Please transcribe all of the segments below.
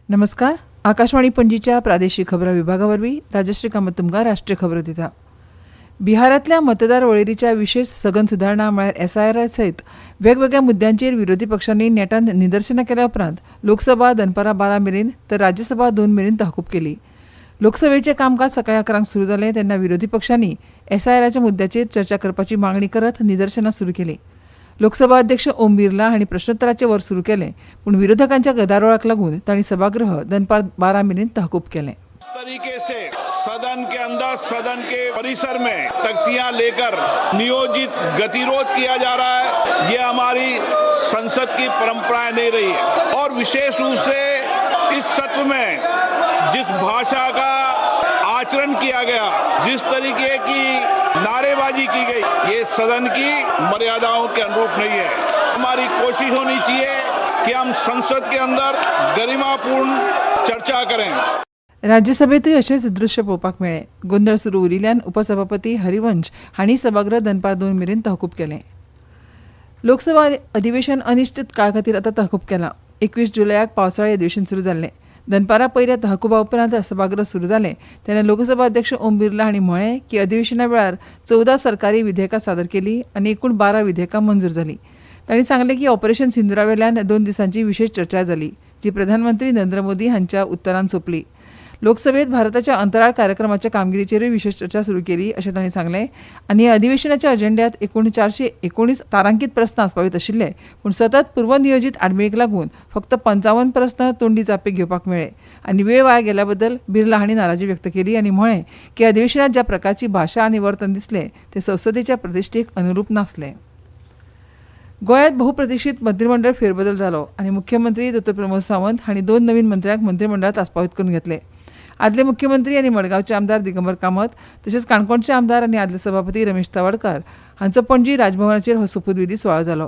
नमस्कार. आकाशवाणी पणजीच्या प्रादेशीक खबरां विभागावरवीं राजश्री कामत तुमकां राष्ट्रीय खबरो दिता. बिहारांतल्या मतदार वळेरीच्या विशेष सघन सुदारणा म्हळ्यार SIR सयत वेगवेगळ्या मुद्द्यांचेर विरोधी पक्षांनी नेटान निदर्शनां केल्या उपरांत लोकसभा दनपारां 12 मेरेन तर राज्यसभा 2 मेरेन तहकूब केली. लोकसभेचें कामकाज सकाळीं 11 सुरू जालें तेन्ना विरोधी पक्षांनी SIRच्या मुद्द्याचेर चर्चा करपाची मागणी करत निदर्शनां सुरू केलीं. लोकसभा अध्यक्ष ओम बिर्ला हांणी प्रश्नोत्तराचें वर सुरू केलें, पूण विरोधकांच्या गदारोळाक लागून तांणी सभागृह दनपार 12 मेरेन तहकूब केलें. इस तरीके से सदन के अंदर, सदन के परिसर में तख्तियां लेकर नियोजित गतिरोध किया जा रहा है, ये हमारी संसद की परंपराएं नहीं रही है. और विशेष रूप से इस सत्र में जिस भाषा का आचरण किया गया, जिस तरीके की नारेबाजी की गई, ये सदन की मर्यादाओं के अनुरूप नहीं है. हमारी कोशिश होनी चाहिए कि हम संसद के अंदर गरिमापूर्ण चर्चा करें. राज्यसभेतूय अशेंच दृश्य पळोवपाक मेळ्ळें. गोंधळ सुरू उरिल्ल्यान उपसभापती हरिवंश हांणी सभागृह दनपार 2 मेरेन तहकूब केलें. लोकसभा अधिवेशन अनिश्चित काळ खातीर आतां तहकूब केलां. 21 जुलयाक पावसाळी अधिवेशन सुरू जाल्लें. दनपारां पयल्या तहकुबा उपरांत सभागृह सुरू जालें तेन्ना लोकसभा अध्यक्ष ओम बिर्ला हांणी म्हळें की अधिवेशना वेळार 14 सरकारी विधेयकां सादर केलीं आनी एकूण 12 विधेयकां मंजूर जालीं. तांणी सांगलें की ऑपरेशन सिंदुरा वेल्यान 2 दिसांची विशेष चर्चा जाली, जी प्रधानमंत्री नरेंद्र मोदी हांच्या उतरान सोंपली. लोकसभेत भारताच्या अंतराळ कार्यक्रमाच्या कामगिरीचेरूय विशेष चर्चा सुरू केली अशें तांणी सांगलें. आनी ह्या अधिवेशनाच्या अजेंड्यांत एकूण 419 तारांकीत प्रस्न आस्पावीत आशिल्ले, पूण सतत पूर्वनियोजीत आडमेळीक लागून फक्त 55 प्रस्न तोंडी जापेक घेवपाक मेळ्ळे आनी वेळ वाया गेल्या बद्दल बिर्ला हांणी नाराजी व्यक्त केली आनी म्हळें की अधिवेशनात ज्या प्रकारची भाशा आनी वर्तन दिसलें तें संसदेच्या प्रतिश्ठेक अनुरूप नासलें. गोंयांत बहुप्रतिक्षीत मंत्रिमंडळ फेरबदल जालो आनी मुख्यमंत्री डॉ प्रमोद सावंत हांणी 2 नवीन मंत्र्यांक मंत्रिमंडळांत आस्पावीत करून घेतले. आदले मुख्यमंत्री आनी मडगांवचे आमदार दिगंबर कामत तशेंच काणकोणचे आमदार आनी आदले सभापती रमेश तवडकार हांचो पणजी राजभवनाचेर हो सोपूतविधी सुवाळो जालो.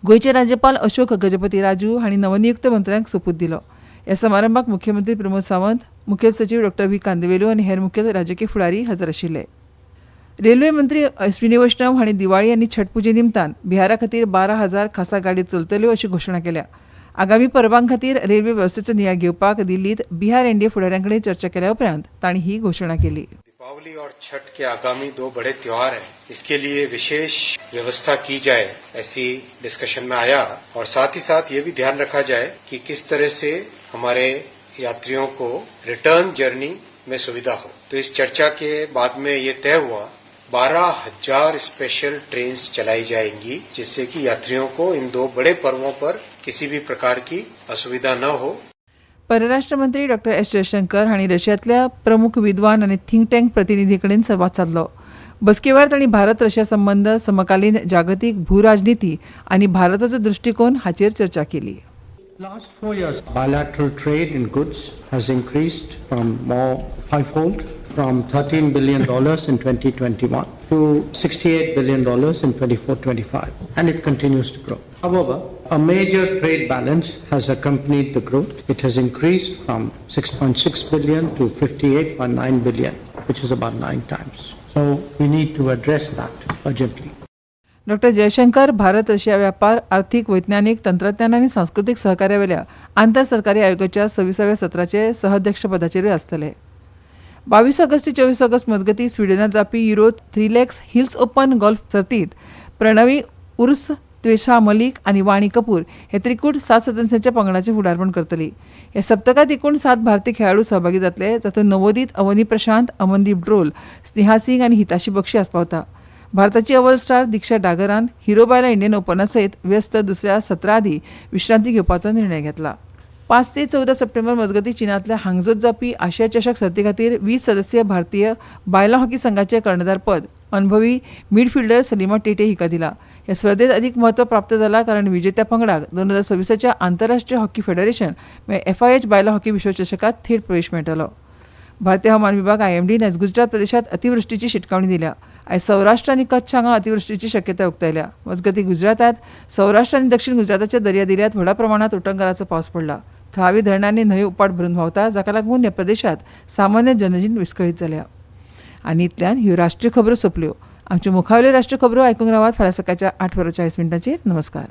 गोंयचे राज्यपाल अशोक गजपती राजू हांणी नवनियुक्त मंत्र्यांक सोपूत दिलो. ह्या समारंभाक मुख्यमंत्री प्रमोद सावंत, मुखेल सचीव डॉ व्ही कांदवेलू आनी हेर मुखेल राजकीय फुडारी हजर आशिल्ले. रेल्वे मंत्री अश्विनी वैष्णव हांणी दिवाळी आनी छठ पुजे निमतान बिहारा खातीर 12,000 खासा गाडयो चलतल्यो अशी घोशणा केल्या. आगामी परबां खातीर रेल्वे वेवस्थेचो नियाळ घेवपाक दिल्लीत बिहार एनडीए फुडाऱ्यां कडेन चर्चा केल्या उपरांत तांणी ही घोशणा केली. दीपावली और छठ के आगामी 2 बड़े त्योहार हैं, इसके लिए विशेष व्यवस्था की जाए ऐसी डिस्कशन में आया और साथ ही साथ ये भी ध्यान रखा जाए कि किस तरह से हमारे यात्रियों को रिटर्न जर्नी में सुविधा हो. तो इस चर्चा के बाद में ये तय हुआ 12,000 स्पेशल ट्रेन्स चलाई जाएंगी, जिससे कि यात्रियों को इन 2 बड़े पर्वों पर किसी भी प्रकार की असुविधा न हो. परराष्ट्र मंत्री डॉ एस जयशंकर हांणी रशियातल्या प्रमुख विद्वान आनी थिंक टँक प्रतिनिधी कडेन संवाद साधलो. बसके वेळार तांणी भारत रशिया संबंद, समकालीन जागतीक भूराजनीती आनी भारताचो दृश्टिकोन हाचेर चर्चा केली. Last 4 years, bilateral trade in goods has increased from more fivefold, from $13 billion in 2021 to $68 billion in 24-25, and it continues to grow. However, a major trade balance has accompanied the growth. It has increased from 6.6 billion to 58.9 billion, which is about 9 times. So we need to address that urgently. Dr Jaishankar Bharat Russia व्यापार, आर्थीक, वैज्ञानीक, तंत्रज्ञान आनी सांस्कृतीक सहकार्यावेल्या आंतर सरकारी आयोगाच्या 26व्या सत्राचे सहअध्यक्ष पदाचेरूय आसतले. 22 ऑगस्ट ते 24 ऑगस्ट मजगती स्वीडनात जावपी euro 3 legs hills open golf सर्तीत प्रणवी उर्स, त्वेषा मलिक आनी वाणी कपूर हे त्रिकूट 7 सदस्यांच्या पंगडाचें फुडारपण करतली. ह्या सप्तकात एकूण 7 भारतीय खेळाडू सहभागी जातले, जातूंत नवोदित अवनी प्रशांत, अमनदीप ड्रोल, स्नेहा सिंग आनी हिताशी बक्षी आस्पावता. भारताची अव्वल स्टार दीक्षा डागरान हिरो बायला इंडियन ओपना सयत व्यस्त दुसऱ्या सत्रा आदी विश्रांती घेवपाचो निर्णय घेतला. 5 ते 14 सप्टेंबर मजगती चीनांतल्या हांगझोत जावपी आशिया चषक सर्ती खातीर 20 सदस्यीय भारतीय बायला हॉकी संघाचे कर्णधारपद अनुभवी मिडफिल्डर सलिमा टेटे हिका दिला. ह्या स्पर्धेत अदीक म्हत्व प्राप्त जाला कारण विजेत्या पंगडाक 2026च्या आंतरराष्ट्रीय हॉकी फेडरेशन FIH बायला हॉकी विश्वचषकात थेट प्रवेश मेळटलो. भारतीय हवामान विभाग IMDन आयज गुजरात प्रदेशात अतिवृष्टीची शिटकावणी दिल्या. आयज सौराष्ट्र आनी कच्छ हांगा अतिवृष्टीची शक्यताय उक्तायल्या. मजगती गुजरातात, सौराष्ट्र आनी दक्षिण गुजराताच्या दर्यादेगांत व्हड प्रमाणात उटंगाराचो पावस पडला. थळावी धरणांनी न्हंयो उपाट भरून व्हांवता, जाका लागून ह्या प्रदेशात सामान्य जनजीण विस्कळीत जाल्या. आनी इतल्यान ह्यो राष्ट्रीय खबरो सोंपल्यो. आमच्यो मुखावल्यो राष्ट्रीय खबरो आयकूंक रावात फाल्यां सकाळच्या 8:40 नमस्कार.